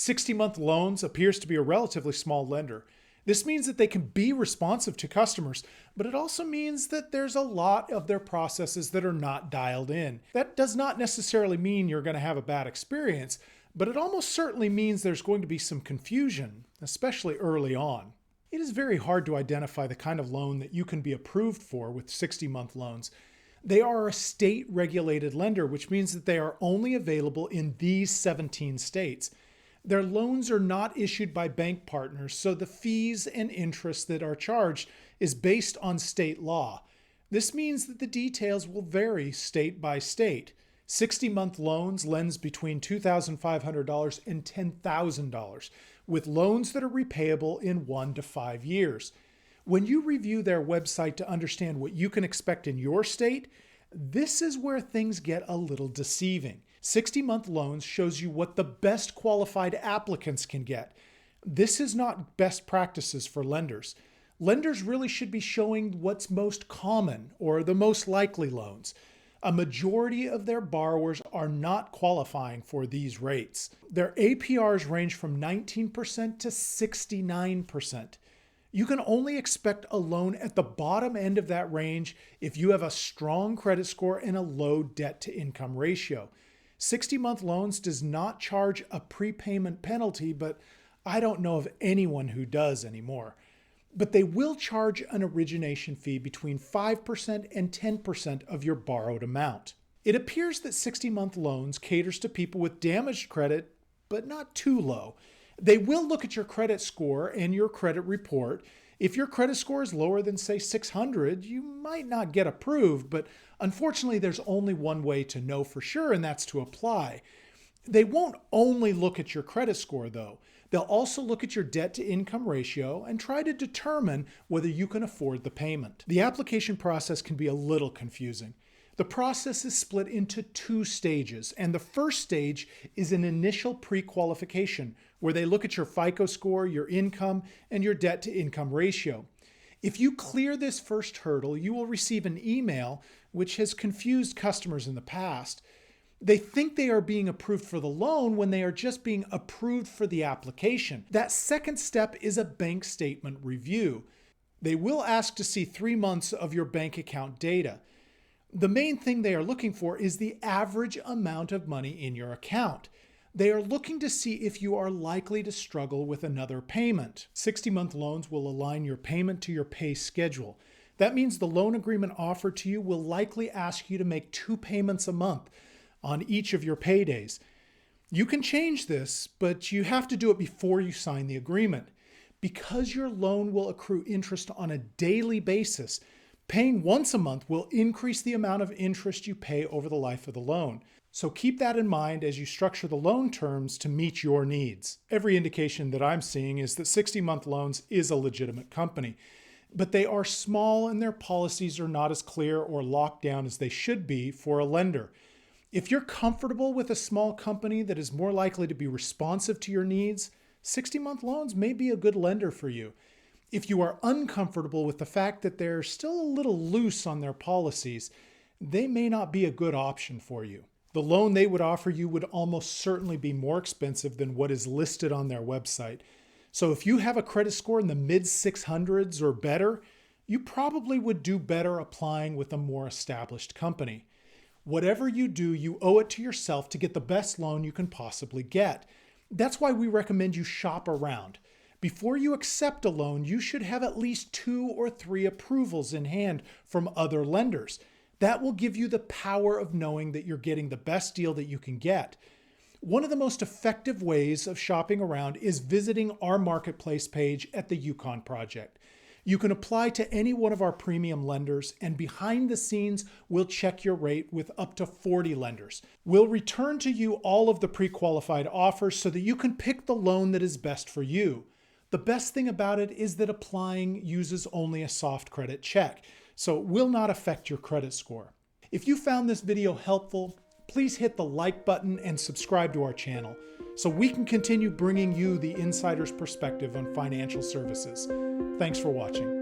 60-month Loans appears to be a relatively small lender. This means that they can be responsive to customers, but it also means that there's a lot of their processes that are not dialed in. That does not necessarily mean you're going to have a bad experience, but it almost certainly means there's going to be some confusion, especially early on. It is very hard to identify the kind of loan that you can be approved for with 60-month loans. They are a state-regulated lender, which means that they are only available in these 17 states. Their loans are not issued by bank partners, so the fees and interest that are charged is based on state law. This means that the details will vary state by state. 60-month loans lends between $2,500 and $10,000, with loans that are repayable in 1 to 5 years. When you review their website to understand what you can expect in your state, this is where things get a little deceiving. 60-month loans shows you what the best qualified applicants can get. This is not best practices for lenders. Lenders really should be showing what's most common or the most likely loans. A majority of their borrowers are not qualifying for these rates. Their APRs range from 19% to 69%. You can only expect a loan at the bottom end of that range if you have a strong credit score and a low debt-to-income ratio. 60-month loans does not charge a prepayment penalty, but I don't know of anyone who does anymore. But they will charge an origination fee between 5% and 10% of your borrowed amount. It appears that 60-month loans caters to people with damaged credit, but not too low. They will look at your credit score and your credit report. If your credit score is lower than, say, 600, you might not get approved, but unfortunately, there's only one way to know for sure, and that's to apply. They won't only look at your credit score, though. They'll also look at your debt-to-income ratio and try to determine whether you can afford the payment. The application process can be a little confusing. The process is split into 2 stages, and the first stage is an initial pre-qualification, where they look at your FICO score, your income, and your debt-to-income ratio. If you clear this first hurdle, you will receive an email, which has confused customers in the past. They think they are being approved for the loan when they are just being approved for the application. That second step is a bank statement review. They will ask to see 3 months of your bank account data. The main thing they are looking for is the average amount of money in your account. They are looking to see if you are likely to struggle with another payment. 60-month loans will align your payment to your pay schedule. That means the loan agreement offered to you will likely ask you to make 2 payments a month on each of your paydays. You can change this, but you have to do it before you sign the agreement. Because your loan will accrue interest on a daily basis, paying once a month will increase the amount of interest you pay over the life of the loan. So keep that in mind as you structure the loan terms to meet your needs. Every indication that I'm seeing is that 60-month Loans is a legitimate company, but they are small and their policies are not as clear or locked down as they should be for a lender. If you're comfortable with a small company that is more likely to be responsive to your needs, 60-month Loans may be a good lender for you. If you are uncomfortable with the fact that they're still a little loose on their policies, they may not be a good option for you. The loan they would offer you would almost certainly be more expensive than what is listed on their website. So if you have a credit score in the mid-600s or better, you probably would do better applying with a more established company. Whatever you do, you owe it to yourself to get the best loan you can possibly get. That's why we recommend you shop around. Before you accept a loan, you should have at least 2 or 3 approvals in hand from other lenders. That will give you the power of knowing that you're getting the best deal that you can get. One of the most effective ways of shopping around is visiting our marketplace page at the Yukon Project. You can apply to any one of our premium lenders, and behind the scenes, we'll check your rate with up to 40 lenders. We'll return to you all of the pre-qualified offers so that you can pick the loan that is best for you. The best thing about it is that applying uses only a soft credit check, so it will not affect your credit score. If you found this video helpful, please hit the like button and subscribe to our channel so we can continue bringing you the insider's perspective on financial services. Thanks for watching.